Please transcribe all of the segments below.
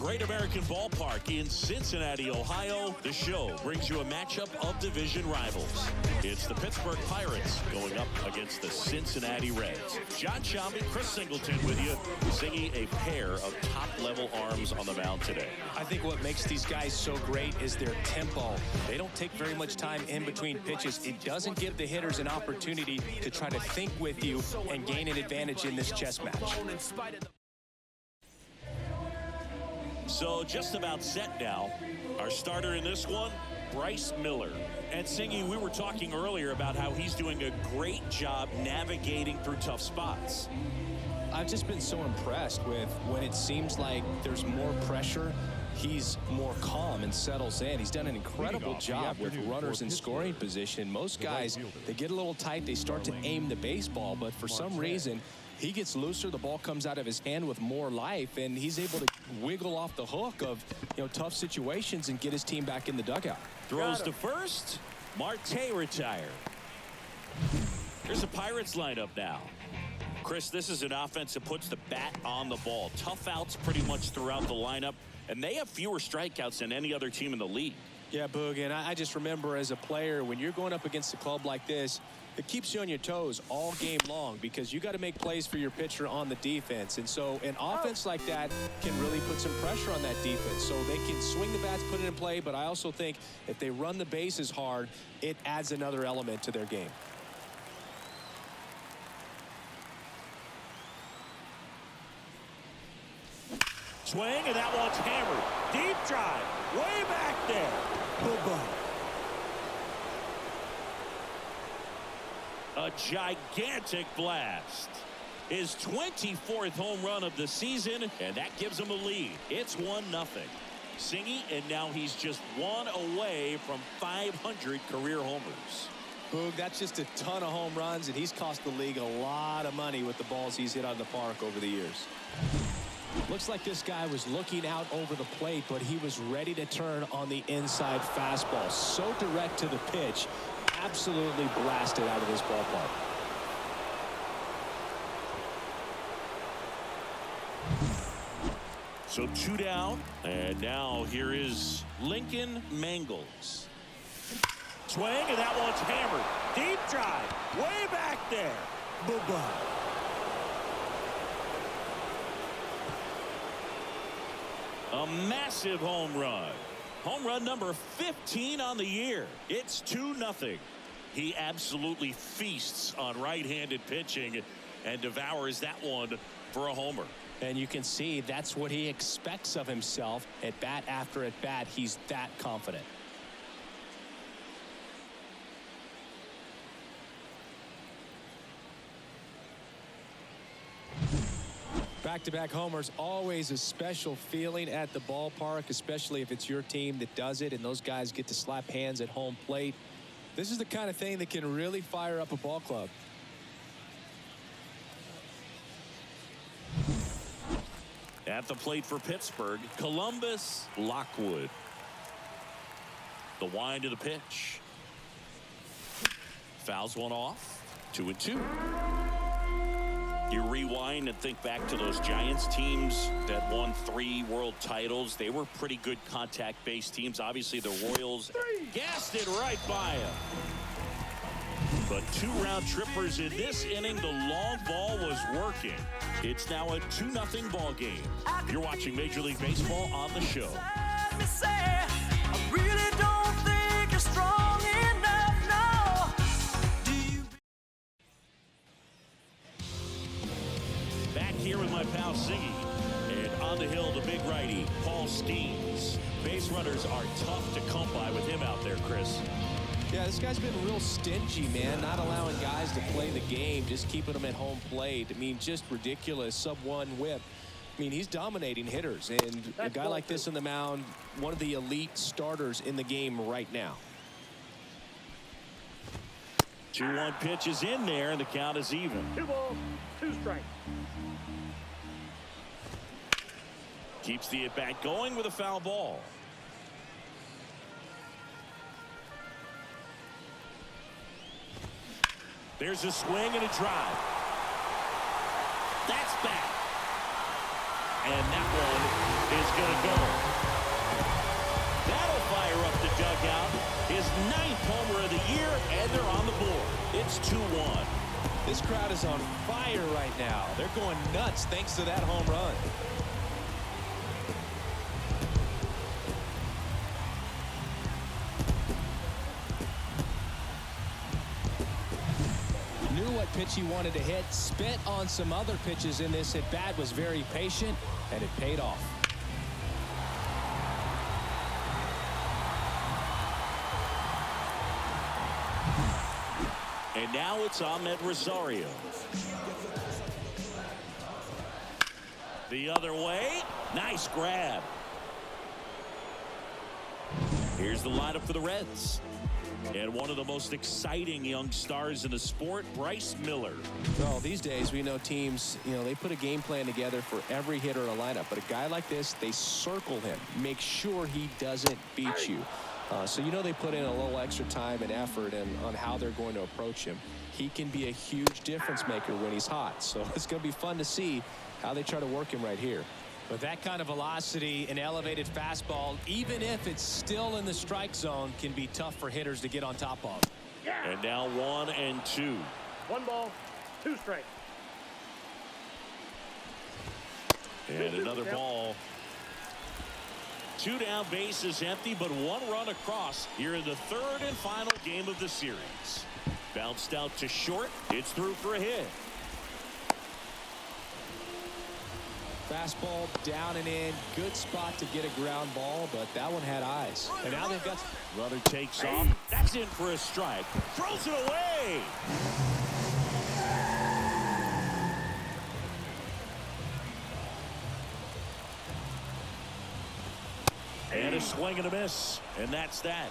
Great American Ballpark in Cincinnati, Ohio. The show brings you a matchup of division rivals. It's the Pittsburgh Pirates going up against the Cincinnati Reds. John Shambi, Chris Singleton with you, singing a pair of top-level arms on the mound today. I think what makes these guys so great is their tempo. They don't take very much time in between pitches. It doesn't give the hitters an opportunity to try to think with you and gain an advantage in this chess match. So just about set now. Our starter in this one, Bryce Miller. And Singy, we were talking earlier about how he's doing a great job navigating through tough spots. I've just been so impressed with when it seems like there's more pressure, he's more calm and settles in. He's done an incredible job with runners in scoring position. Most guys, they get a little tight, they start to aim the baseball, but for some reason, he gets looser, the ball comes out of his hand with more life, and he's able to wiggle off the hook of, tough situations and get his team back in the dugout. Throws to first. Marte retired. Here's the Pirates lineup now. Chris, this is an offense that puts the bat on the ball. Tough outs pretty much throughout the lineup, and they have fewer strikeouts than any other team in the league. Yeah, Boog, and I just remember as a player, when you're going up against a club like this, it keeps you on your toes all game long because you got to make plays for your pitcher on the defense. And so an offense like that can really put some pressure on that defense. So they can swing the bats, put it in play, but I also think if they run the bases hard, it adds another element to their game. Swing, and that one's hammered. Deep drive, way back there. Bye-bye. A gigantic blast. His 24th home run of the season, and that gives him a lead. It's 1-0. Singy, and now he's just one away from 500 career homers. Boog, that's just a ton of home runs, and he's cost the league a lot of money with the balls he's hit on the park over the years. Looks like this guy was looking out over the plate, but he was ready to turn on the inside fastball. So direct to the pitch. Absolutely blasted out of this ballpark. So 2 down, and now here is Lincoln Mangels. Swing, and that one's hammered. Deep drive, way back there. Bye-bye. A massive home run. Home run number 15 on the year. It's 2-0. He absolutely feasts on right-handed pitching and devours that one for a homer. And you can see that's what he expects of himself. At bat after at bat, he's that confident. Back-to-back homers, always a special feeling at the ballpark, especially if it's your team that does it and those guys get to slap hands at home plate. This is the kind of thing that can really fire up a ball club. At the plate for Pittsburgh, Columbus, Lockwood. The wind of the pitch. Fouls one off. 2-2. You rewind and think back to those Giants teams that won 3 world titles. They were pretty good contact-based teams. Obviously, the Royals gassed it right by them. But 2 round trippers in this inning. The long ball was working. It's now a 2-0 ball game. You're watching Major League Baseball on the show. Back here with my pal Ziggy, and on the hill, the big righty, Paul Skenes. Base runners are tough to come by with him out there, Chris. Yeah, this guy's been real stingy, man, not allowing guys to play the game, just keeping them at home plate. I mean, just ridiculous, sub-1 whip. I mean, he's dominating hitters, and a guy like this on the mound, one of the elite starters in the game right now. 2-1 pitch is in there, and the count is even. 2 balls, 2 strikes. Keeps the at-bat going with a foul ball. There's a swing and a drive. That's back. and that one is going to go. That'll fire up the dugout. His 9th homer of the year, and they're on the board. It's 2-1. This crowd is on fire right now. They're going nuts thanks to that home run. Knew what pitch he wanted to hit. Spent on some other pitches in this at bat. Was very patient, and it paid off. And now it's Honus Rosario. The other way. Nice grab. Here's the lineup for the Reds. And one of the most exciting young stars in the sport, Bryce Miller. Well, these days we know teams, they put a game plan together for every hitter in a lineup. But a guy like this, they circle him. Make sure he doesn't beat you. So they put in a little extra time and effort on how they're going to approach him. He can be a huge difference maker when he's hot. So it's going to be fun to see how they try to work him right here. With that kind of velocity, an elevated fastball, even if it's still in the strike zone, can be tough for hitters to get on top of. And now 1-2. 1 ball, 2 strikes. And another ball. 2 down, bases empty, but 1 run across here in the 3rd and final game of the series. Bounced out to short. It's through for a hit. Fastball down and in. Good spot to get a ground ball, but that one had eyes. And now they've got... Runner takes off. That's in for a strike. Throws it away. And a swing and a miss. And that's that.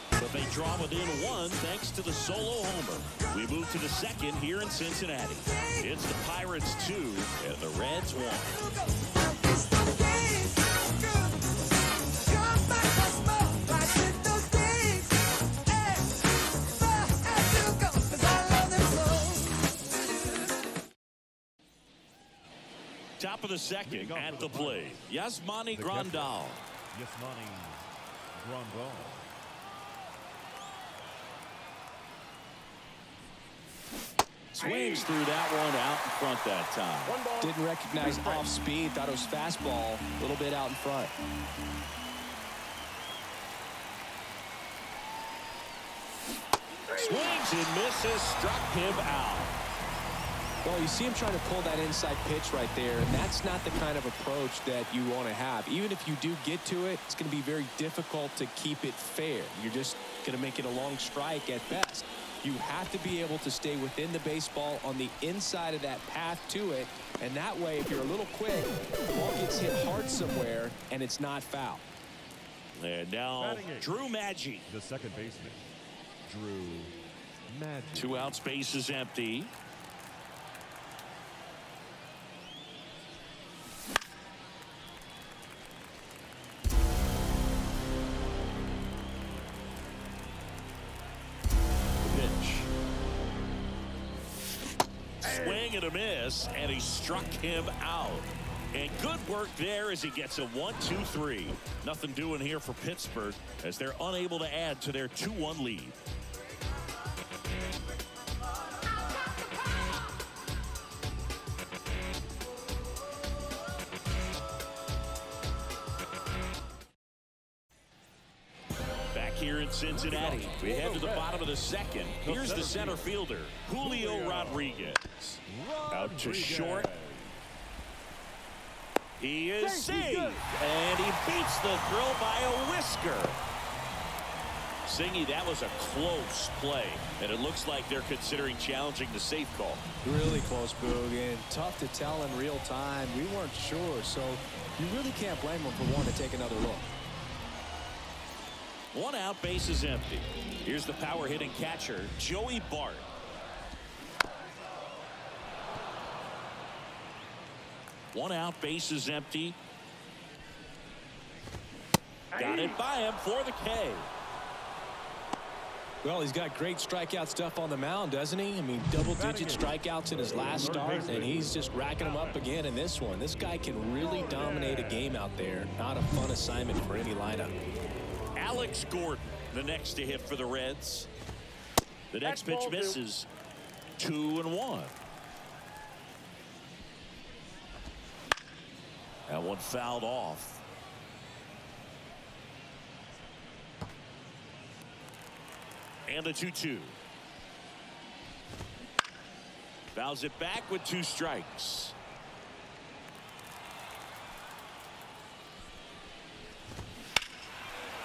But they draw within 1 thanks to the solo homer. We move to the 2nd here in Cincinnati. It's the Pirates 2 and the Reds 1. Top of the 2nd at the plate. Yasmani Grandal. Yasmani Grandal. Swings through that one out in front that time. Didn't recognize off speed. Thought it was fastball. A little bit out in front. Swings and misses. Struck him out. Well, you see him trying to pull that inside pitch right there, and that's not the kind of approach that you want to have. Even if you do get to it, it's going to be very difficult to keep it fair. You're just going to make it a long strike at best. You have to be able to stay within the baseball on the inside of that path to it, and that way, if you're a little quick, the ball gets hit hard somewhere, and it's not foul. And now Drew Maggi. The second baseman, Drew Maggi. 2 outs, bases empty. Swing and a miss, and he struck him out. And good work there as he gets a 1-2-3. Nothing doing here for Pittsburgh as they're unable to add to their 2-1 lead. Here in Cincinnati, we head to the bottom of the 2nd. Here's the center fielder, Julio Rodriguez. Out to short. He is safe, and he beats the throw by a whisker. Singy, that was a close play, and it looks like they're considering challenging the safe call. Really close, Boog, and tough to tell in real time. We weren't sure, so you really can't blame them for wanting to take another look. 1 out, bases empty. Here's the power hitting catcher, Joey Bart. One out, bases empty. Got it by him for the K. Well, he's got great strikeout stuff on the mound, doesn't he? I mean, double-digit strikeouts in his last start, and he's just racking them up again in this one. This guy can really dominate a game out there. Not a fun assignment for any lineup. Alex Gordon, the next to hit for the Reds. The next pitch misses. 2-1. That one fouled off. And a 2-2. Fouls it back with 2 strikes.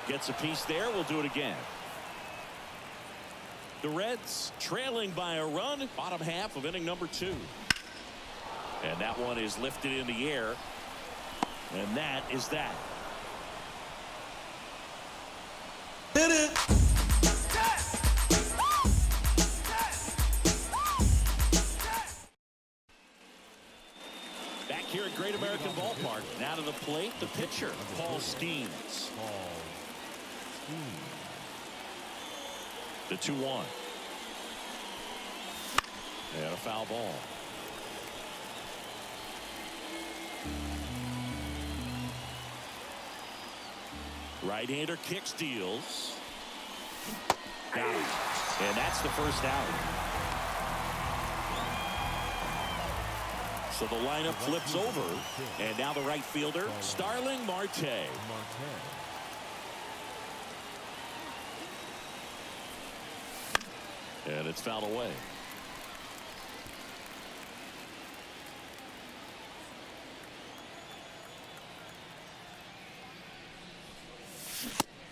Gets a piece there. We'll do it again. The Reds trailing by a run. Bottom half of inning number 2. And that one is lifted in the air. And that is that. Hit it. Back here at Great American Ballpark. Now to the plate, the pitcher, Paul Skenes. The 2-1. And a foul ball. Right-hander kicks, deals. Got it. And that's the first out. So the lineup flips over. And now the right fielder, Starling Marte. And it's fouled away.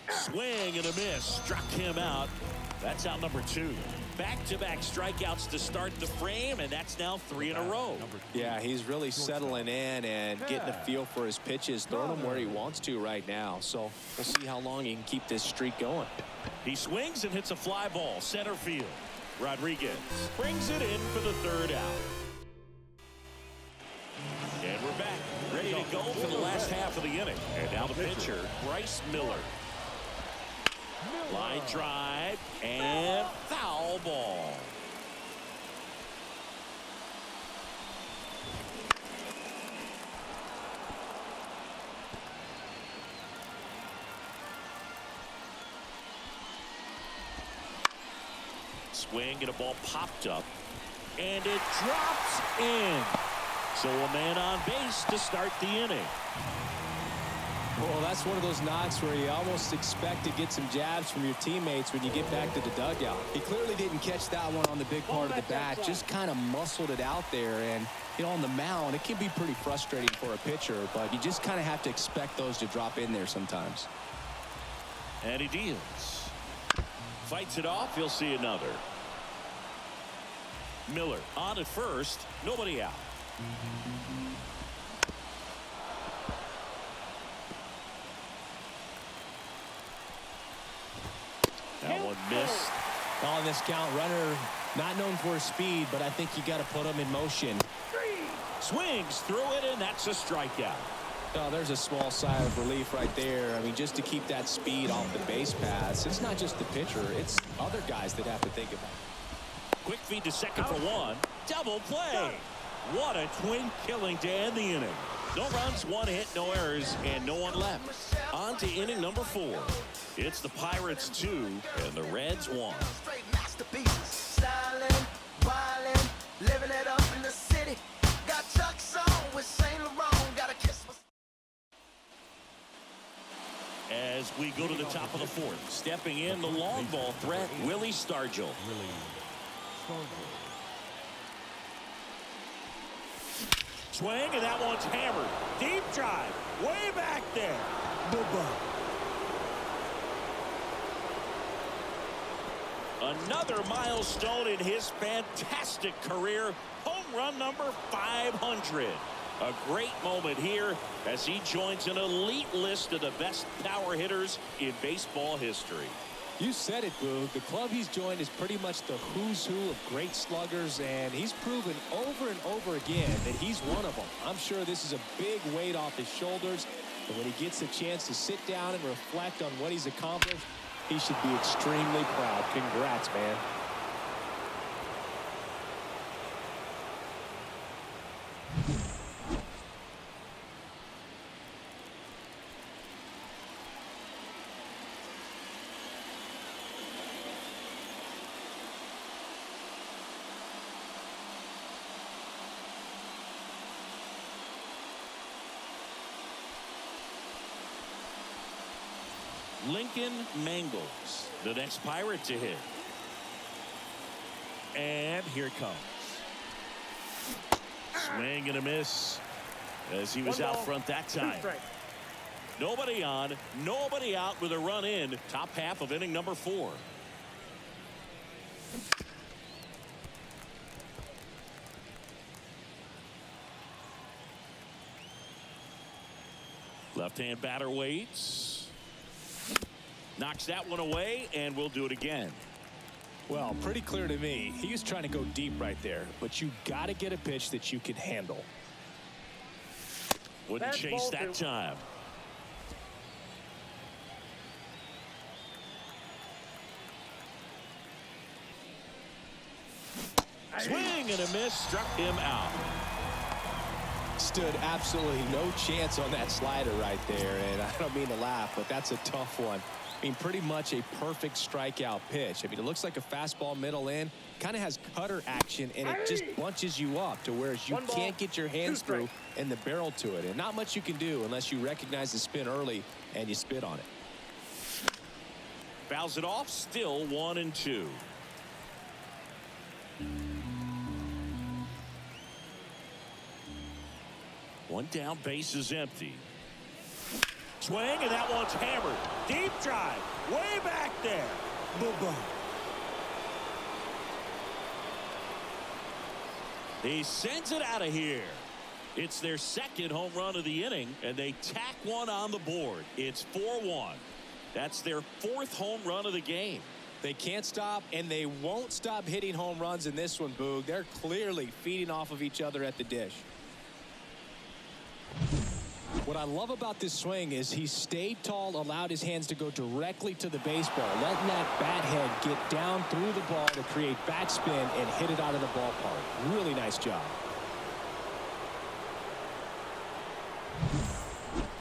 Swing and a miss. Struck him out. That's out number 2. Back-to-back strikeouts to start the frame, and that's now 3 in a row. Yeah, he's really settling in and getting a feel for his pitches, throwing them where he wants to right now. So we'll see how long he can keep this streak going. He swings and hits a fly ball, center field. Rodriguez brings it in for the 3rd out. And we're back, ready to go for the last half of the inning. And now the pitcher, Bryce Miller. Line drive and foul ball. Swing and a ball popped up and it drops in. So a man on base to start the inning. Well, that's one of those knocks where you almost expect to get some jabs from your teammates when you get back to the dugout. He clearly didn't catch that one on the big part of the bat, just kind of muscled it out there. And, you know, on the mound, it can be pretty frustrating for a pitcher, but you just kind of have to expect those to drop in there sometimes. And he deals. Fights it off. He'll see another. Miller on at first. Nobody out. That one missed. On this count, runner not known for his speed, but I think you got to put him in motion. Swings through it, and that's a strikeout. Oh, there's a small sigh of relief right there. I mean, just to keep that speed off the base paths. It's not just the pitcher, it's other guys that have to think about it. Quick feed to second for 1. Double play. What a twin killing to end the inning. No runs, 1 hit, no errors, and no one left. On to inning number 4. It's the Pirates 2 and the Reds 1. Living it up in the city. Got Chuck's on with Saint Laurent. Got a kiss. As we go to the top of the 4th, stepping in the long ball threat, Willie Stargell. Swing, and that one's hammered. Deep drive, way back there. Another milestone in his fantastic career. Home run number 500. A great moment here as he joins an elite list of the best power hitters in baseball history. You said it, Boog. The club he's joined is pretty much the who's who of great sluggers, and he's proven over and over again that he's one of them. I'm sure this is a big weight off his shoulders, but when he gets a chance to sit down and reflect on what he's accomplished, He should be extremely proud. Congrats, man. Lincoln Mangels, the next Pirate to hit. And here it comes. Swing and a miss as he was out front that time. Nobody on, nobody out with a run in. Top half of inning number 4. Left-hand batter waits. Knocks that one away, and we'll do it again. Well, pretty clear to me. He was trying to go deep right there, but you got to get a pitch that you can handle. Wouldn't chase that time. Swing and a miss, struck him out. Stood absolutely no chance on that slider right there, and I don't mean to laugh, but that's a tough one. I mean, pretty much a perfect strikeout pitch. I mean, it looks like a fastball middle in, kind of has cutter action, and it just bunches you up to where you can't get your hands through and the barrel to it. And not much you can do unless you recognize the spin early and you spit on it. Fouls it off, still 1-2. One down, base is empty. Swing, and that one's hammered. Deep drive, way back there. Boom. He sends it out of here. It's their second home run of the inning, and they tack one on the board. It's 4-1. That's their 4th home run of the game. They can't stop, and they won't stop hitting home runs in this one, Boog. They're clearly feeding off of each other at the dish. What I love about this swing is he stayed tall, allowed his hands to go directly to the baseball, letting that bat head get down through the ball to create backspin and hit it out of the ballpark. Really nice job.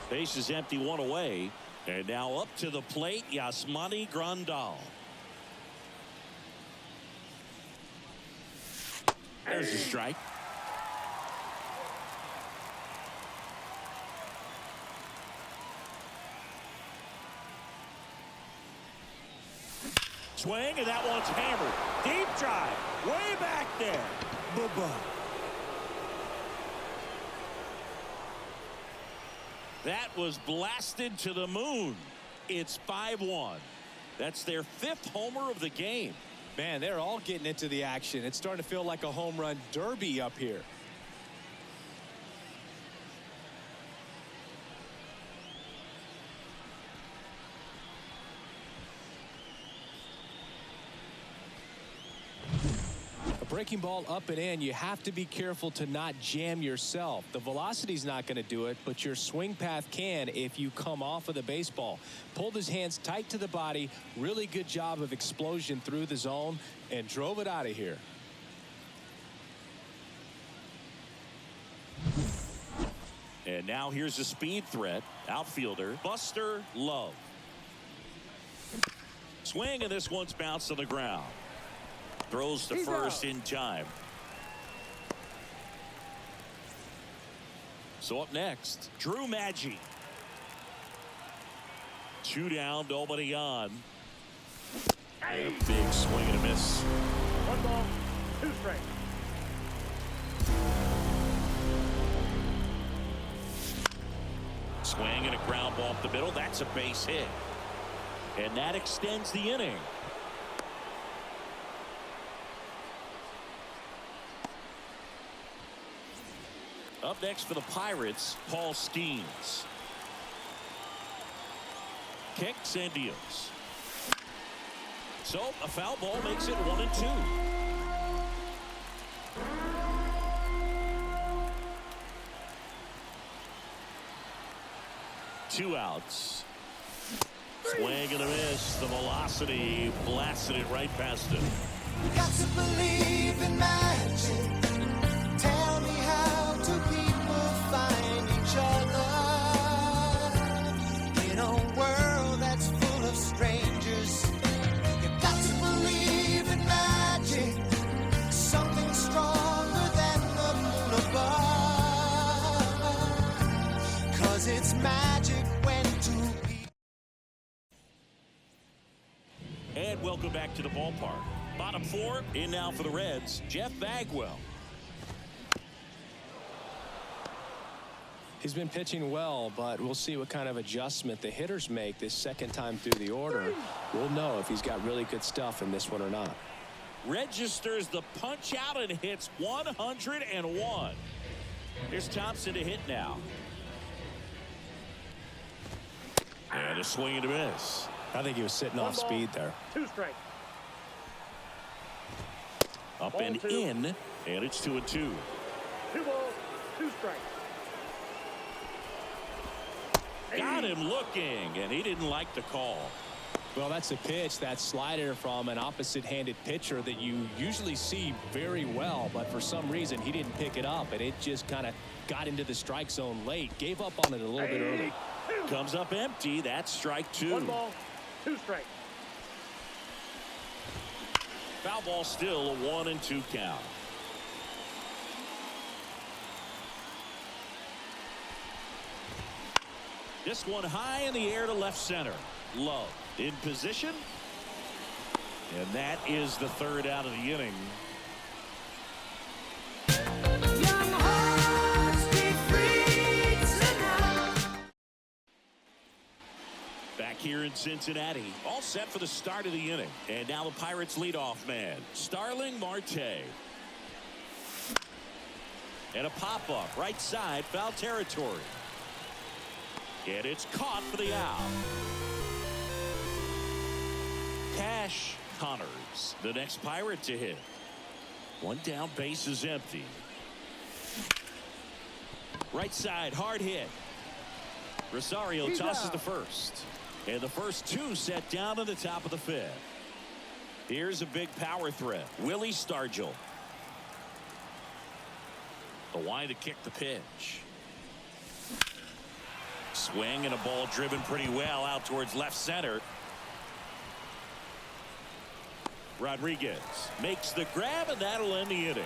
Base is empty, one away. And now up to the plate, Yasmani Grandal. There's the strike. Swing, and that one's hammered. Deep drive, way back there. Boom. That was blasted to the moon. It's 5-1. That's their 5th homer of the game. Man, they're all getting into the action. It's starting to feel like a home run derby up here. Breaking ball up and in, you have to be careful to not jam yourself. The velocity's not going to do it, but your swing path can if you come off of the baseball. Pulled his hands tight to the body. Really good job of explosion through the zone and drove it out of here. And now here's a speed threat. Outfielder Buster Love. Swing, and this one's bounced to the ground. Throws to first in time. So up next, Drew Maggi. 2 down, nobody on. And a big swing and a miss. 1 ball, 2 strikes. Swing and a ground ball up the middle. That's a base hit. And that extends the inning. Up next for the Pirates, Paul Skenes. Kicks and deals. So a foul ball makes it 1-2. Two outs. Swing and a miss. The velocity blasted it right past him. Got to believe in magic. Tell me, how do people find each other in a world that's full of strangers? You got to believe in magic, something stronger than the moon above. 'Cause it's magic when two people. And welcome back to the ballpark. Bottom four in now for the Reds, Jeff Bagwell. He's been pitching well, but we'll see what kind of adjustment the hitters make this second time through the order. We'll know if he's got really good stuff in this one or not. Registers the punch out and hits 101. Here's Thompson to hit now. And a swing and a miss. I think he was sitting off speed there. 2 strikes. Up Ball and 2. in, and it's 2-2. 2 balls, 2 strikes. Got him looking, and he didn't like the call. Well, that's a pitch, that slider from an opposite-handed pitcher that you usually see very well, but for some reason he didn't pick it up, and it just kind of got into the strike zone late. Gave up on it a little bit early. Comes up empty. That's strike 2. 1 ball, 2 strikes. Foul ball still a 1-2 count. This one high in the air to left center. Love in position. And that is the 3rd out of the inning. Young hearts be free tonight. Back here in Cincinnati, all set for the start of the inning. And now the Pirates leadoff man, Starling Marte. And a pop-up right side, foul territory. And it's caught for the out. Ks Honus, the next Pirate to hit. One down, base is empty. Right side, hard hit. Rosario tosses the first. And the first 2 set down to the top of the 5th. Here's a big power threat. Willie Stargell. The line to kick the pitch. Swing and a ball driven pretty well out towards left center. Rodriguez makes the grab, and that'll end the inning.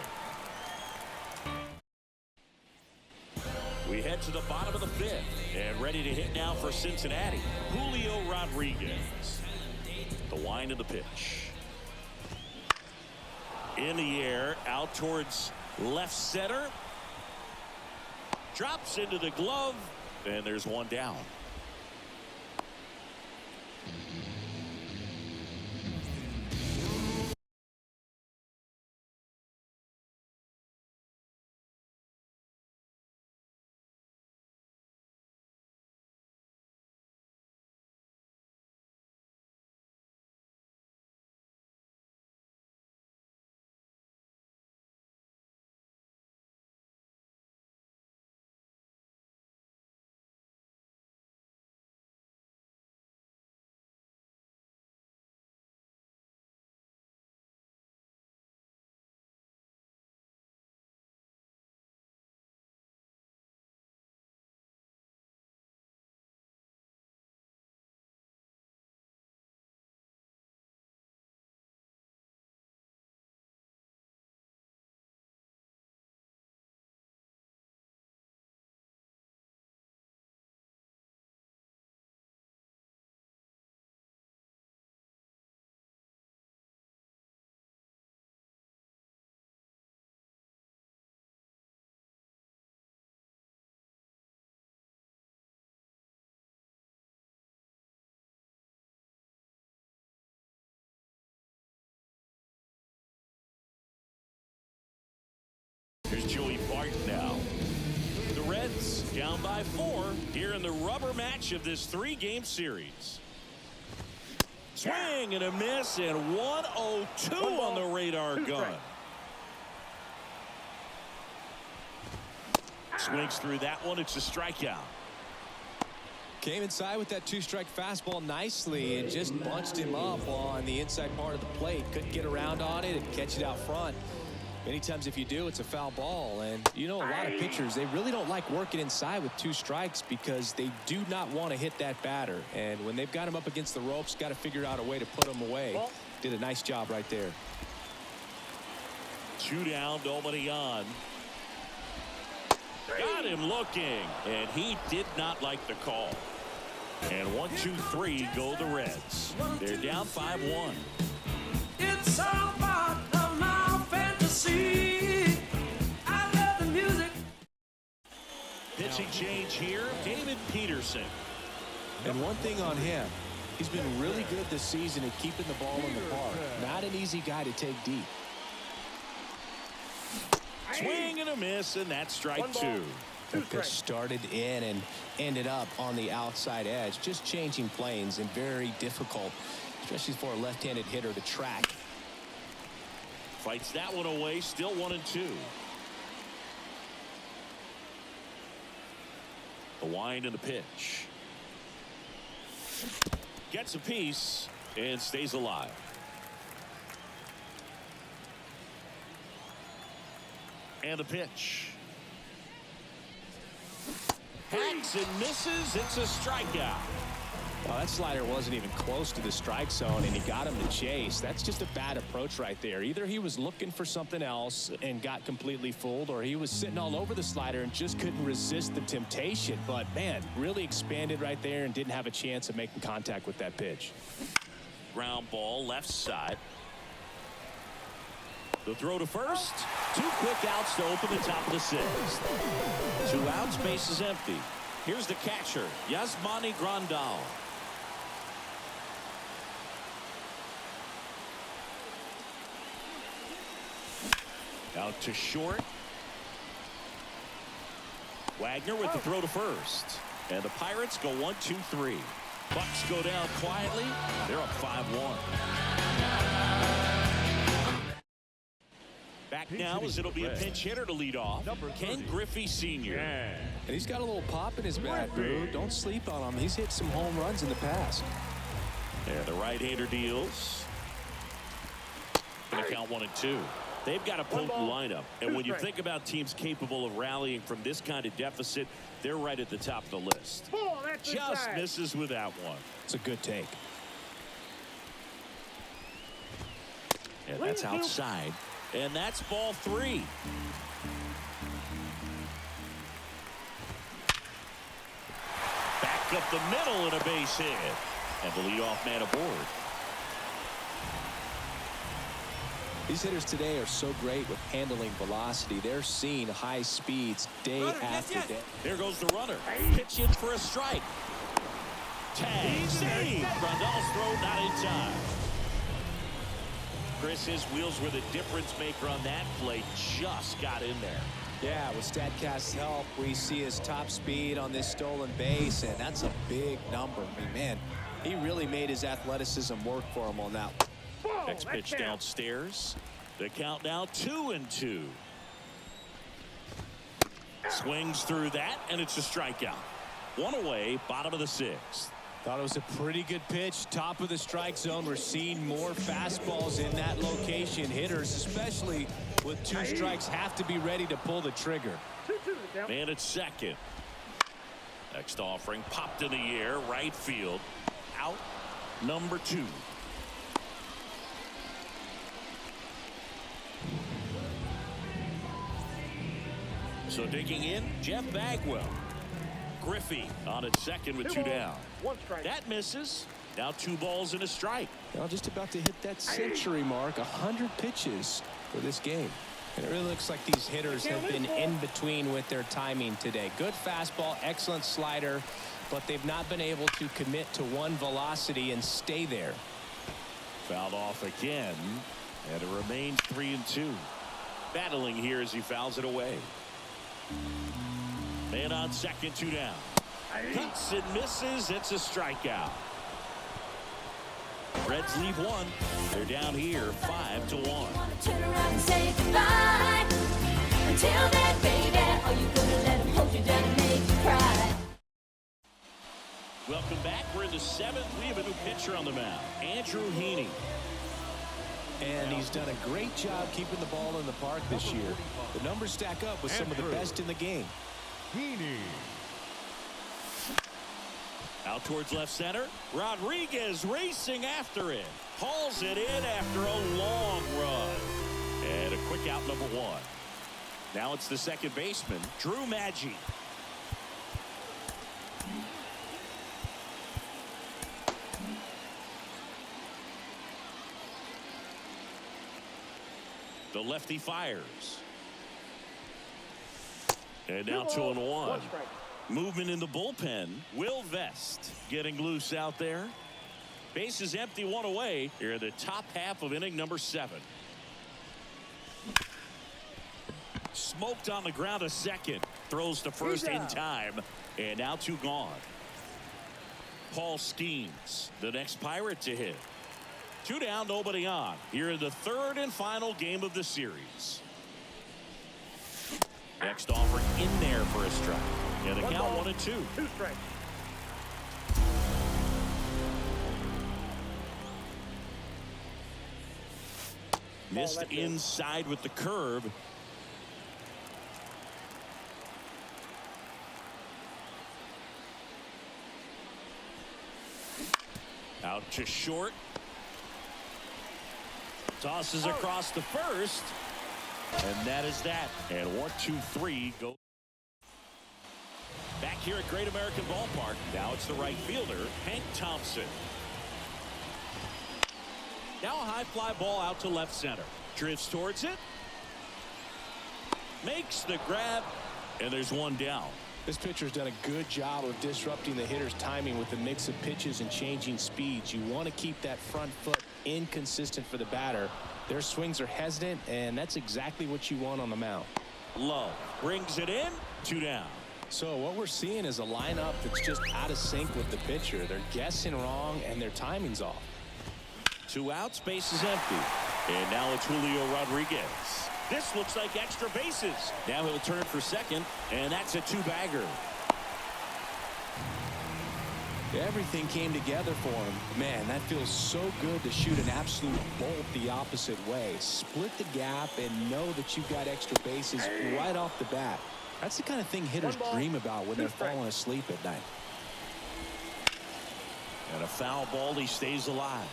We head to the bottom of the 5th and ready to hit now for Cincinnati. Julio Rodriguez. The wind of the pitch. In the air out towards left center. Drops into the glove, and there's one down. Here's Joey Bart now. The Reds down by 4 here in the rubber match of this 3-game series. Swing and a miss, and 102 on the radar gun. Swings through that one. It's a strikeout. Came inside with that two-strike fastball nicely and just bunched him up on the inside part of the plate. Couldn't get around on it and catch it out front. Many times if you do, it's a foul ball. And you know, a lot of pitchers, they really don't like working inside with 2 strikes because they do not want to hit that batter. And when they've got him up against the ropes, got to figure out a way to put him away. Did a nice job right there. 2 down, nobody on. Got him looking, and he did not like the call. And 1, 2, 3 go the Reds. They're down 5-1. It's all part of my fantasy. I love the music. Pitching change here, David Peterson. And one thing on him, he's been really good this season at keeping the ball in the park. Not an easy guy to take deep. Swing and a miss, and that's strike 2. That pitch started in and ended up on the outside edge. Just changing planes and very difficult, especially for a left-handed hitter to track. Fights that one away, still 1-2. The wind and the pitch. Gets a piece and stays alive. And the pitch. Hacks and misses. It's a strikeout. Well, that slider wasn't even close to the strike zone, and he got him to chase. That's just a bad approach right there. Either he was looking for something else and got completely fooled, or he was sitting all over the slider and just couldn't resist the temptation. But, man, really expanded right there and didn't have a chance of making contact with that pitch. Ground ball, left side. The throw to first. 2 quick outs to open the top of the 6th. 2 outs, base is empty. Here's the catcher, Yasmani Grandal. Out to short. Wagner with the throw to first. And the Pirates go 1, 2, 3. Bucs go down quietly. They're up 5-1. Back now as it'll be a pinch hitter to lead off. Ken Griffey Sr. And he's got a little pop in his bat, Drew. Don't sleep on him. He's hit some home runs in the past. And the right-hander deals. Gonna count 1 and 2. They've got a potent lineup. And when you think about teams capable of rallying from this kind of deficit, they're right at the top of the list. Just misses with that one. It's a good take. And that's outside. And that's ball 3. Back up the middle and a base hit. And the leadoff man aboard. These hitters today are so great with handling velocity. They're seeing high speeds day after day. There goes the runner. Pitch in for a strike. Tag. Save. Grandal's throw not in time. Chris, his wheels were the difference maker on that play. Just got in there. Yeah, with StatCast's help, we see his top speed on this stolen base, and that's a big number. I mean, man, he really made his athleticism work for him on that one. Next pitch downstairs. The count now 2 and 2. Swings through that, and it's a strikeout. 1 away, bottom of the 6th. Thought it was a pretty good pitch. Top of the strike zone. We're seeing more fastballs in that location. Hitters, especially with 2 strikes, have to be ready to pull the trigger. Man at second. Next offering popped in the air. Right field. Out number 2. So digging in, Jeff Bagwell. Griffey on at second with 2 down. 1 strike. That misses. Now 2 balls and a strike. Well, just about to hit that century mark. 100 pitches for this game. And it really looks like these hitters have been in between with their timing today. Good fastball, excellent slider, but they've not been able to commit to one velocity and stay there. Fouled off again, and it remains 3 and 2. Battling here as he fouls it away. Man on second, 2 down. Hits and misses. It's a strikeout. Reds leave 1. They're down here 5-1. Turn around and say goodbye. Until then, baby, are you gonna let him hold you down and make you cry? Welcome back. We're in the 7th. We have a new pitcher on the mound, Andrew Heaney. And he's done a great job keeping the ball in the park this year. The numbers stack up with some of the best in the game. Heaney. Out towards left center. Rodriguez racing after it. Hauls it in after a long run. And a quick out, number 1. Now it's the second baseman, Drew Maggi. The lefty fires. And now 2-1. Movement in the bullpen. Will Vest getting loose out there. Bases empty, 1 away. Here in the top half of inning number 7. Smoked on the ground a second. Throws to first in time. And now 2 gone. Paul Skenes, the next Pirate to hit. 2 down, nobody on. Here in the 3rd and final game of the series. Next offer in there for a strike. And the count 1-2. 2 strikes. Missed inside with the curve. Out to short. Tosses across the first. And that is that. And 1-2-3 go. Back here at Great American Ballpark. Now it's the right fielder, Hank Thompson. Now a high fly ball out to left center. Drifts towards it. Makes the grab. And there's 1 down. This pitcher's done a good job of disrupting the hitter's timing with the mix of pitches and changing speeds. You want to keep that front foot inconsistent for the batter. Their swings are hesitant, and that's exactly what you want on the mound. Low brings it in. 2 down. So what we're seeing is a lineup that's just out of sync with the pitcher. They're guessing wrong, and their timing's off. 2 outs, base is empty. And now it's Julio Rodriguez. This looks like extra bases. Now he'll turn for second, and that's a 2-bagger. Everything came together for him. Man, that feels so good to shoot an absolute bolt the opposite way. Split the gap and know that you've got extra bases right off the bat. That's the kind of thing hitters dream about when they're falling asleep at night. And a foul ball, he stays alive.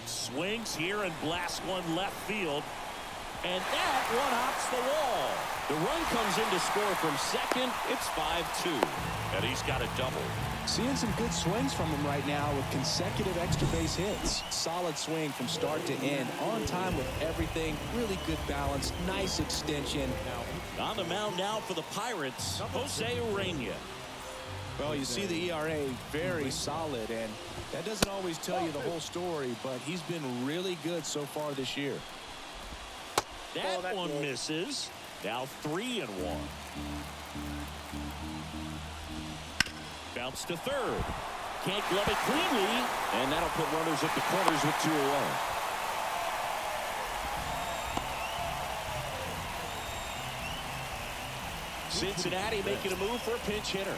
Swings here and blasts one left field. And that one hops the wall. The run comes in to score from second. It's 5-2. And he's got a double. Seeing some good swings from him right now with consecutive extra base hits. Solid swing from start to end. On time with everything. Really good balance. Nice extension. On the mound now for the Pirates, Jose Urena. Well, you see the ERA very solid, and that doesn't always tell you the whole story, but he's been really good so far this year. That one misses. Now 3-1. Bounce to third. Can't glove it cleanly, and that'll put runners at the corners with 2 away. Cincinnati making a move for a pinch hitter.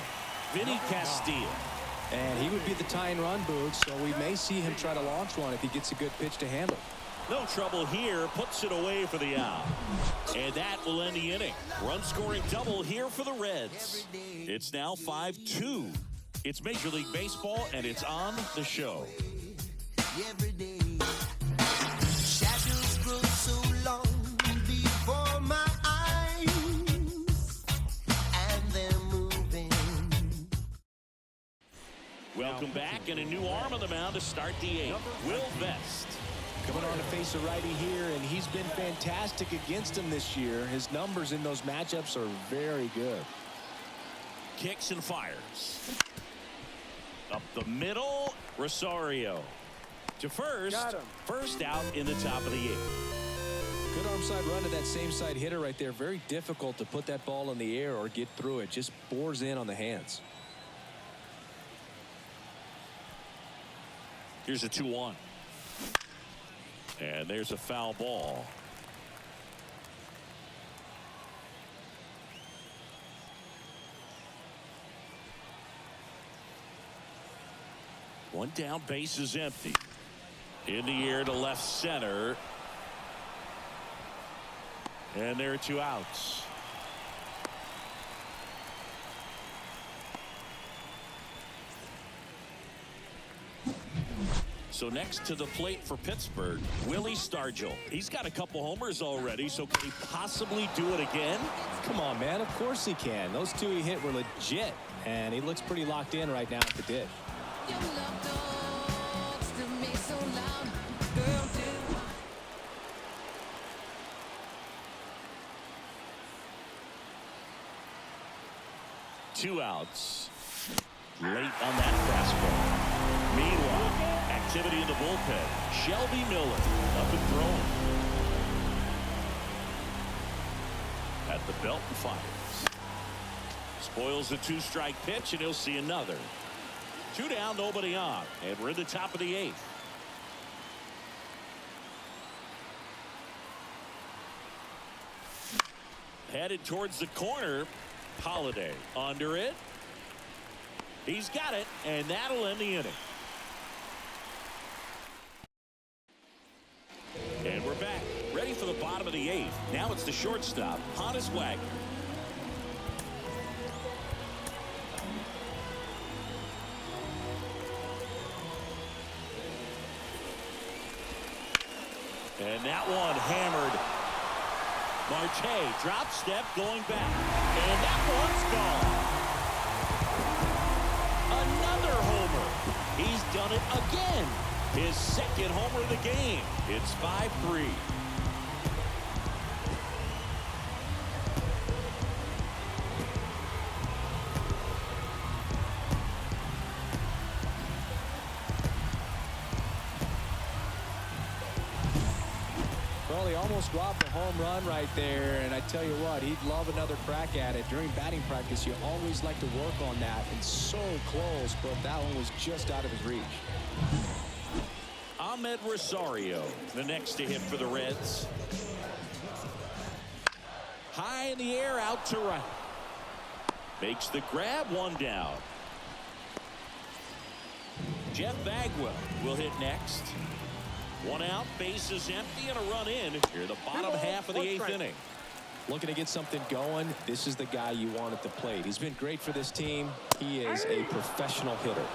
Vinny Castilla. And he would be the tying run, Boogs, so we may see him try to launch one if he gets a good pitch to handle. No trouble here. Puts it away for the out. And that will end the inning. Run scoring double here for the Reds. It's now 5-2. It's Major League Baseball, and it's on the show. Every day. Shadows grow so long before my eyes, and they're moving. Welcome back, and a new arm on the mound to start the 8th. Will Vest. Coming on to face a righty here, and he's been fantastic against him this year. His numbers in those matchups are very good. Kicks and fires. Up the middle, Rosario. To first. First out in the top of the 8th. Good arm side run to that same side hitter right there. Very difficult to put that ball in the air or get through it. Just bores in on the hands. Here's a 2-1. And there's a foul ball. One down, base is empty. In the air to left center. And there are 2 outs. So next to the plate for Pittsburgh, Willie Stargell. He's got a couple homers already, so can he possibly do it again? Come on, man. Of course he can. Those 2 he hit were legit, and he looks pretty locked in right now at the dish. Two outs. Late on that fastball. Meanwhile, activity in the bullpen. Shelby Miller up and throwing. At the belt and fires. Spoils the 2-strike pitch, and he'll see another. 2 down, nobody on, and we're in the top of the 8th. Headed towards the corner. Holliday under it. He's got it, and that'll end the inning. And we're back, ready for the bottom of the 8th. Now it's the shortstop, Honus Wagner. And that one hammered. Marte drop step going back, and that one's gone. Another homer. He's done it again. His second homer of the game. It's 5-3. Well, he almost robbed a home run right there, and I tell you what, he'd love another crack at it. During batting practice, you always like to work on that, and so close, but that one was just out of his reach. Rosario, the next to hit for the Reds. High in the air, out to right. Makes the grab, 1 down. Jeff Bagwell will hit next. 1 out, base is empty, and a run in here the bottom half of the 8th inning. Looking to get something going. This is the guy you want at the plate. He's been great for this team. He is a professional hitter.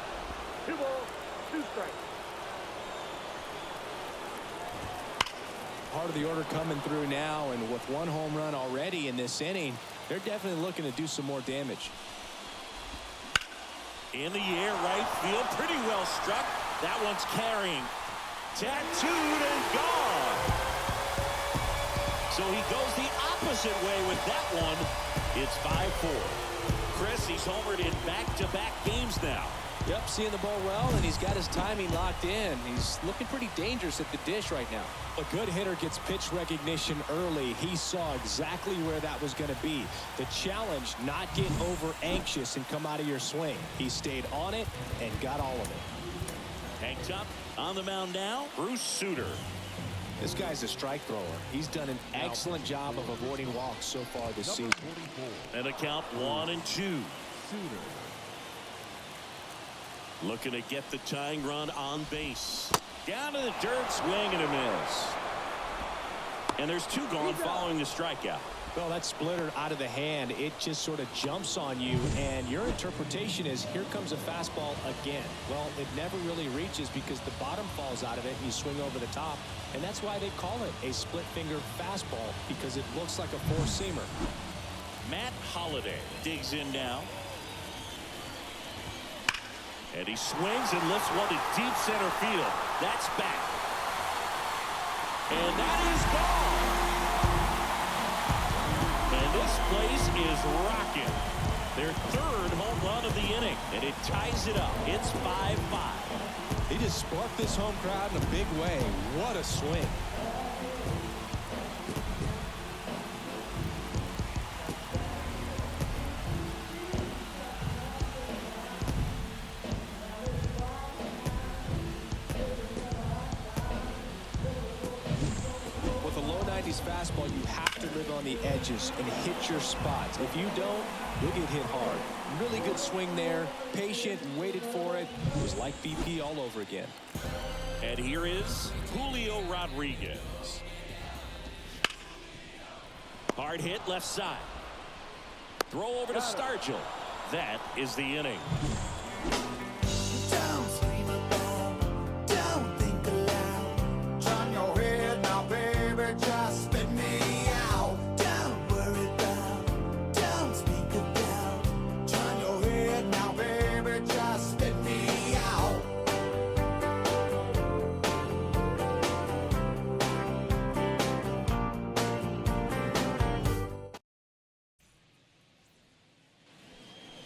2 balls, 2 strikes. Part of the order coming through now, and with 1 home run already in this inning, they're definitely looking to do some more damage. In the air, right field, pretty well struck. That one's carrying. Tattooed and gone. So he goes the opposite way with that one. It's 5-4. Chris, he's homered in back-to-back games now. Yep, seeing the ball well, and he's got his timing locked in. He's looking pretty dangerous at the dish right now. A good hitter gets pitch recognition early. He saw exactly where that was going to be. The challenge, not get over anxious and come out of your swing. He stayed on it and got all of it. Hanked up on the mound now, Bruce Sutter. This guy's a strike thrower. He's done an excellent job of avoiding walks so far this season. And a count 1-2. Looking to get the tying run on base. Down to the dirt, swing and a miss. And there's 2 gone following the strikeout. Well, that splitter out of the hand, it just sort of jumps on you, and your interpretation is, here comes a fastball again. Well, it never really reaches because the bottom falls out of it and you swing over the top, and that's why they call it a split-finger fastball, because it looks like a four-seamer. Matt Holliday digs in now. And he swings and lifts one to deep center field. That's back. And that is gone. And this place is rocking. Their 3rd home run of the inning, and it ties it up. It's 5-5. He just sparked this home crowd in a big way. What a swing. With a low 90s fastball, you have to live on the the edges and hit your spots. If you don't, you'll get hit hard. Really good swing there. Patient, waited for it. It was like BP all over again. And here is Julio Rodriguez. Hard hit left side. Throw over to Stargell. That is the inning. Don't scream alone, don't think aloud. Turn your head now, baby, just spit me out. Don't worry about, don't speak about. Turn your head now, baby, just spit me out.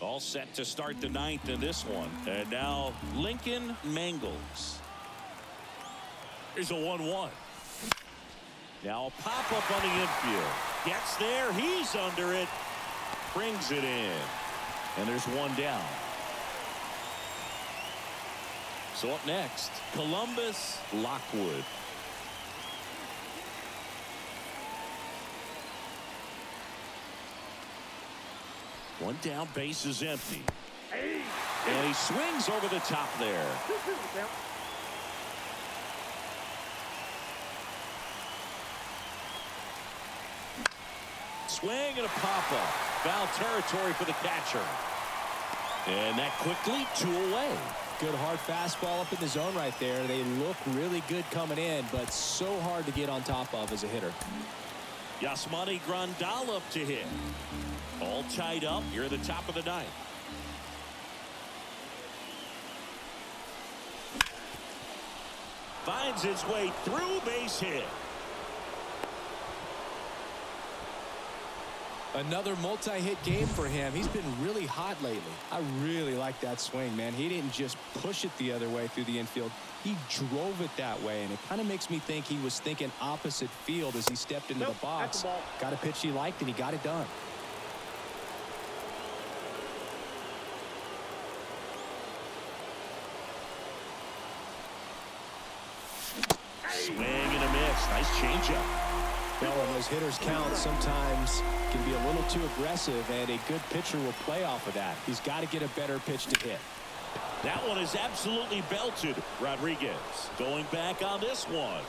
All set to start the ninth in this one. And now Lincoln Mangels. Here's a 1-1. Now a pop-up on the infield. Gets there. He's under it. Brings it in. And there's one down. So up next, Columbus, Lockwood. One down, base is empty. And he swings over the top there. Swing and a pop-up. Foul territory for the catcher. And that quickly 2 away. Good hard fastball up in the zone right there. They look really good coming in, but so hard to get on top of as a hitter. Yasmani Grandal up to hit. All tied up here at the top of the ninth. Finds its way through, base hit. Another multi-hit game for him. He's been really hot lately. I really like that swing, man. He didn't just push it the other way through the infield. He drove it that way, and it kind of makes me think he was thinking opposite field as he stepped into the box. Got a pitch he liked, and he got it done. Swing and a miss. Nice changeup. Well, when those hitters count, sometimes can be a little too aggressive, and a good pitcher will play off of that. He's got to get a better pitch to hit. That one is absolutely belted. Rodriguez going back on this one.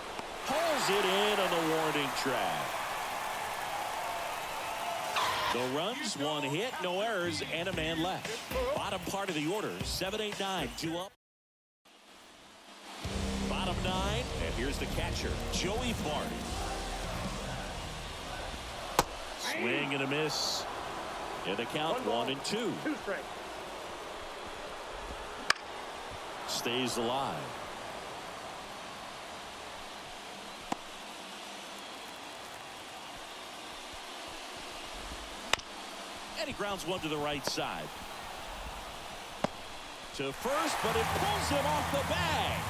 Pulls it in on the warning track. The runs, 1 hit, no errors, and a man left. Bottom part of the order, 7, 8, 9, 2 up. Bottom 9, and here's the catcher, Joey Bart. Swing and a miss. In the count, 1 and 2. 2 strikes. Stays alive. And he grounds one to the right side. To first, but it pulls him off the bag.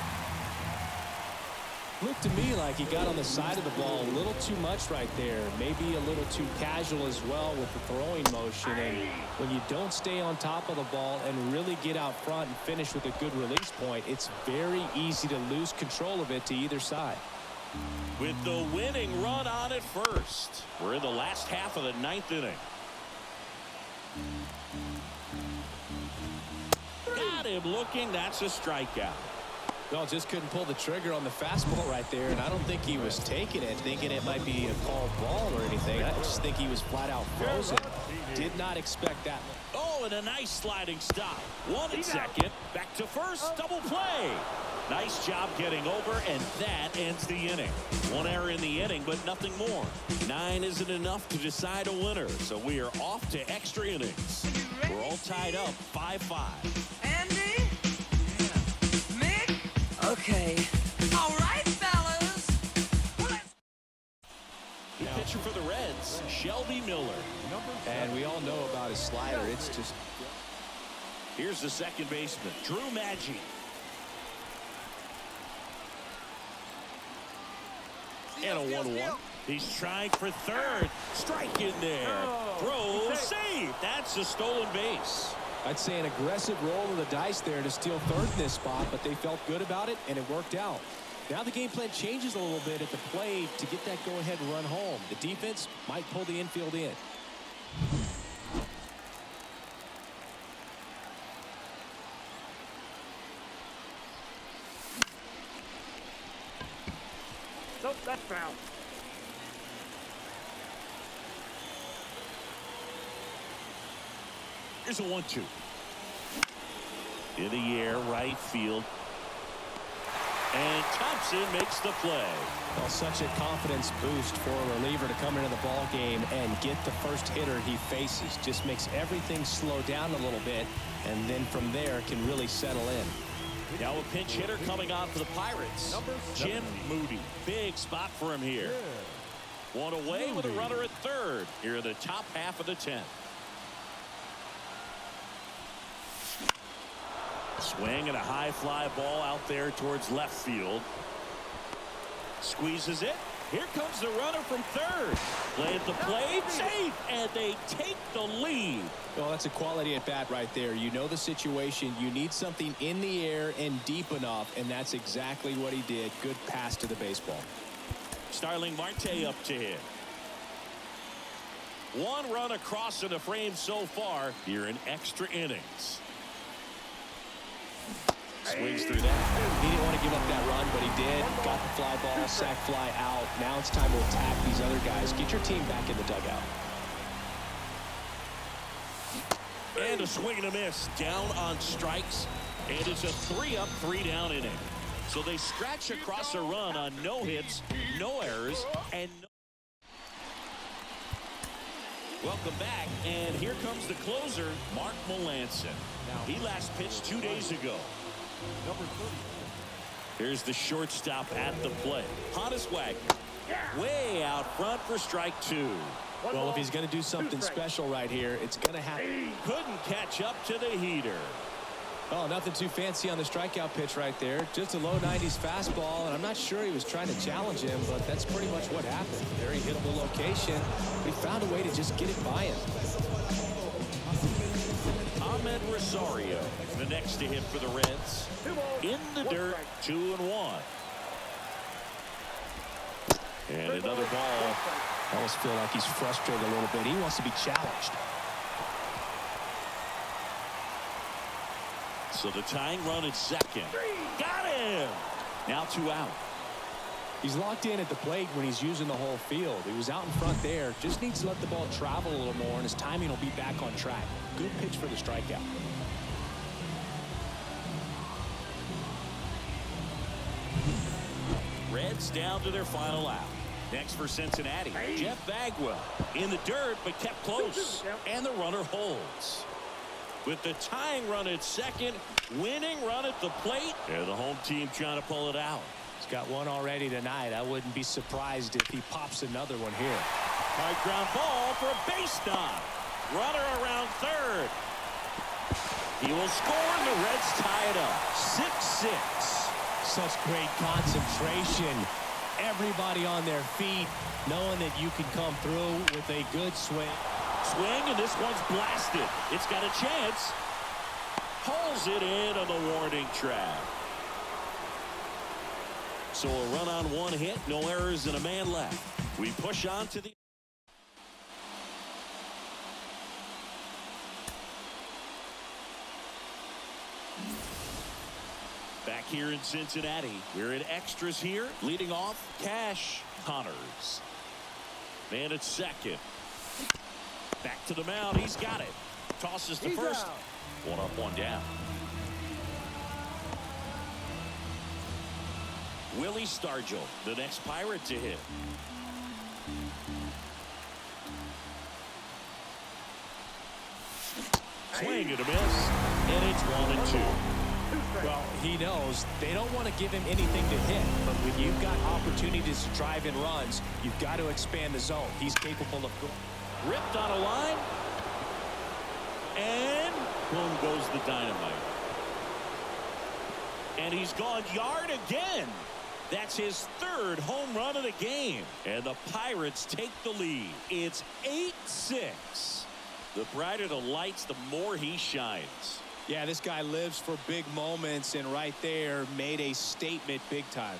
Looked to me like he got on the side of the ball a little too much right there. Maybe a little too casual as well with the throwing motion. And when you don't stay on top of the ball and really get out front and finish with a good release point, it's very easy to lose control of it to either side. With the winning run on at first. We're in the last half of the 9th inning. Got him looking. That's a strikeout. Well, just couldn't pull the trigger on the fastball right there, and I don't think he was taking it, thinking it might be a called ball or anything. I just think he was flat out frozen. Did not expect that. Oh, and a nice sliding stop. 1 and 2nd. Back to first. Double play. Nice job getting over, and that ends the inning. 1 error in the inning, but nothing more. 9 isn't enough to decide a winner, so we are off to extra innings. We're all tied up, 5-5. Andy? Mick? Okay. All right, fellas. The pitcher for the Reds, Shelby Miller. And we all know about his slider. It's just... Here's the second baseman, Drew Maggi. And a 1-1. He's trying for third. Strike in there. Throw, save. That's a stolen base. I'd say an aggressive roll of the dice there to steal third in this spot, but they felt good about it, and it worked out. Now the game plan changes a little bit at the plate to get that go-ahead run home. The defense might pull the infield in. Nope, that's foul. Here's a 1-2. In the air, right field. And Thompson makes the play. Well, such a confidence boost for a reliever to come into the ball game and get the first hitter he faces. Just makes everything slow down a little bit, and then from there can really settle in. Now a pinch hitter coming on for the Pirates. Jim Moody. Big spot for him here. One away with a runner at third here in the top half of the 10th. Swing and a high fly ball out there towards left field. Squeezes it. Here comes the runner from third. Play at the plate. Safe. And they take the lead. Well, that's a quality at bat right there. You know the situation. You need something in the air and deep enough, and that's exactly what he did. Good pass to the baseball. Starling Marte up to hit. One run across in the frame so far here in extra innings. Swings through that. He didn't want to give up that run, but he did. Got the fly ball, sac fly out. Now it's time to attack these other guys. Get your team back in the dugout. And a swing and a miss. Down on strikes. And it's a 3-up, 3-down inning. So they scratch across a run on no hits, no errors, and no... Welcome back, and here comes the closer, Mark Melancon. He last pitched 2 days ago. Number 30. Here's the shortstop at the plate. Honus Wagner. Way out front for strike 2. Well, if he's going to do something special right here, it's going to happen. Couldn't catch up to the heater. Oh, nothing too fancy on the strikeout pitch right there. Just a low 90s fastball, and I'm not sure he was trying to challenge him, but that's pretty much what happened. Very hittable location. He found a way to just get it by him. Rosario, the next to hit for the Reds. In the dirt, 2-1. And another ball. I almost feel like he's frustrated a little bit. He wants to be challenged. So the tying run at second. Got him! Now 2 out. He's locked in at the plate when he's using the whole field. He was out in front there. Just needs to let the ball travel a little more, and his timing will be back on track. Good pitch for the strikeout. Reds down to their final out. Next for Cincinnati, Jeff Bagwell. In the dirt, but kept close. And the runner holds. With the tying run at second, winning run at the plate. And the home team trying to pull it out. He's got one already tonight. I wouldn't be surprised if he pops another one here. High ground ball for a base knock. Runner around third. He will score, and the Reds tie it up. 6-6. Such great concentration. Everybody on their feet, knowing that you can come through with a good swing. Swing, and this one's blasted. It's got a chance. Pulls it in on the warning track. So a run on one hit, no errors, and a man left. We push on to the... Back here in Cincinnati, we're in extras here. Leading off, Ks Honus. Man at second. Back to the mound. He's got it. Tosses to first. Out. 1 up, 1 down. Willie Stargell, the next Pirate to hit. Swing and a miss. And it's 1-2. Well, he knows they don't want to give him anything to hit, but when you've got opportunities to drive in runs, you've got to expand the zone. He's capable of going. Ripped on a line. And boom goes the dynamite. And he's gone yard again. That's his 3rd home run of the game. And the Pirates take the lead. It's 8-6. The brighter the lights, the more he shines. Yeah, this guy lives for big moments, and right there made a statement big time.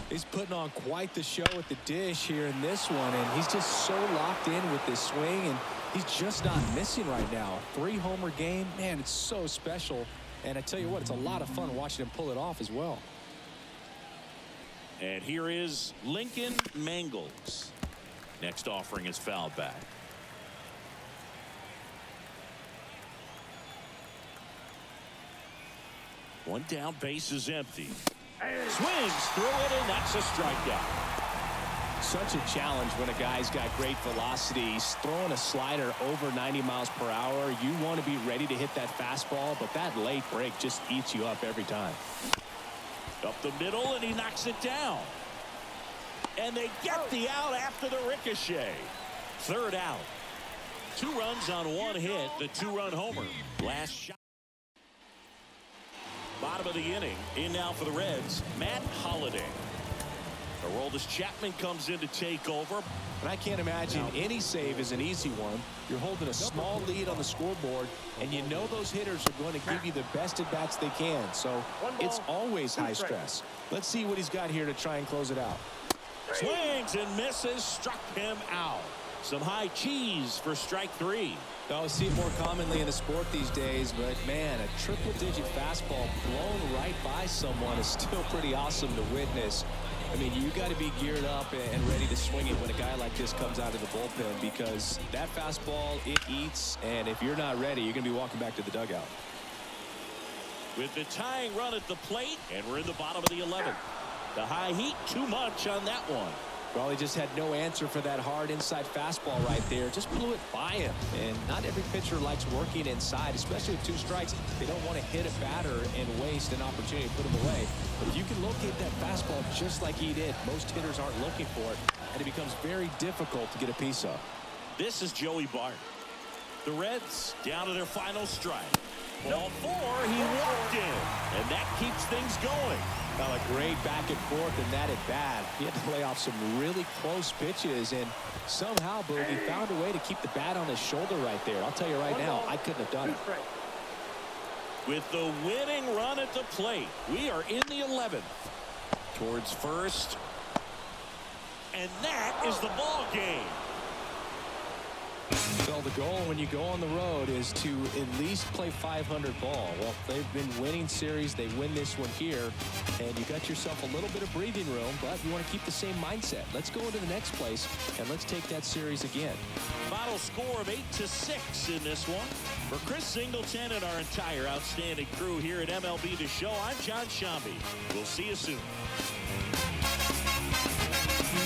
He's putting on quite the show at the dish here in this one, and he's just so locked in with this swing, and he's just not missing right now. 3-homer game, man, it's so special. And I tell you what, it's a lot of fun watching him pull it off as well. And here is Lincoln Mangels. Next offering is fouled back. One down, base is empty. Swings through it, and that's a strikeout. Such a challenge when a guy's got great velocity. He's throwing a slider over 90 miles per hour. You want to be ready to hit that fastball, but that late break just eats you up every time. Up the middle, and he knocks it down. And they get the out after the ricochet. Third out. 2 runs on 1 hit, the 2-run homer. Last shot. Bottom of the inning. In now for the Reds, Matt Holliday. Aroldis Chapman comes in to take over. And I can't imagine any save is an easy one. You're holding a small lead on the scoreboard, and you know those hitters are going to give you the best at-bats they can. So it's always high stress. Let's see what he's got here to try and close it out. Swings and misses, struck him out. Some high cheese for strike 3. I see it more commonly in the sport these days, but man, a triple-digit fastball blown right by someone is still pretty awesome to witness. I mean, you got to be geared up and ready to swing it when a guy like this comes out of the bullpen, because that fastball, it eats, and if you're not ready, you're going to be walking back to the dugout. With the tying run at the plate, and we're in the bottom of the 11th. The high heat, too much on that one. Well, he just had no answer for that hard inside fastball right there. Just blew it by him. And not every pitcher likes working inside, especially with 2 strikes. They don't want to hit a batter and waste an opportunity to put him away. But if you can locate that fastball just like he did, most hitters aren't looking for it, and it becomes very difficult to get a piece of. This is Joey Bart. The Reds down to their final strike. Ball 4, he walked in, and that keeps things going. Well, a great back and forth, and that at bat. He had to lay off some really close pitches, and somehow, Boogie found a way to keep the bat on his shoulder right there. I'll tell you right now, I couldn't have done it. With the winning run at the plate, we are in the 11th. Towards first. And that is the ball game. So the goal when you go on the road is to at least play 500 ball. Well, they've been winning series. They win this one here, and you got yourself a little bit of breathing room, but you want to keep the same mindset. Let's go into the next place, and let's take that series again. Final score of 8-6 in this one. For Chris Singleton and our entire outstanding crew here at MLB The Show, I'm John Shambi. We'll see you soon.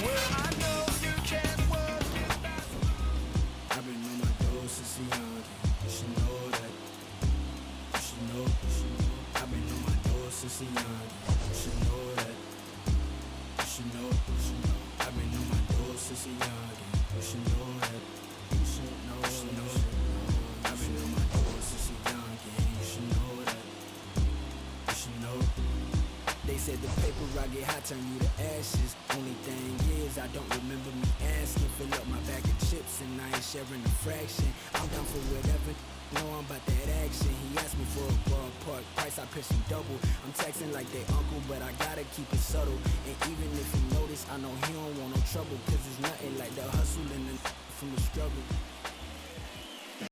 Well, I know you can't work it back. I've been on my toes since a young. You should know that. You should know. I've been on my toes since a young. You should know that. You should know. I've been on my toes since a young. You should know that. You should know. I've been on my toes since a young. You should know that. You should know. They said the paper I get hot turn you to ashes. Only thing is I don't remember me asking. Fill up my bag of chips and I ain't sharing a fraction. I'm down for whatever. Know I'm about that action. He asked me for a ballpark price. I pitched him double. I'm texting like they uncle, but I gotta keep it subtle. And even if you notice, I know he don't want no trouble. Cause it's nothing like the hustle and the from the struggle.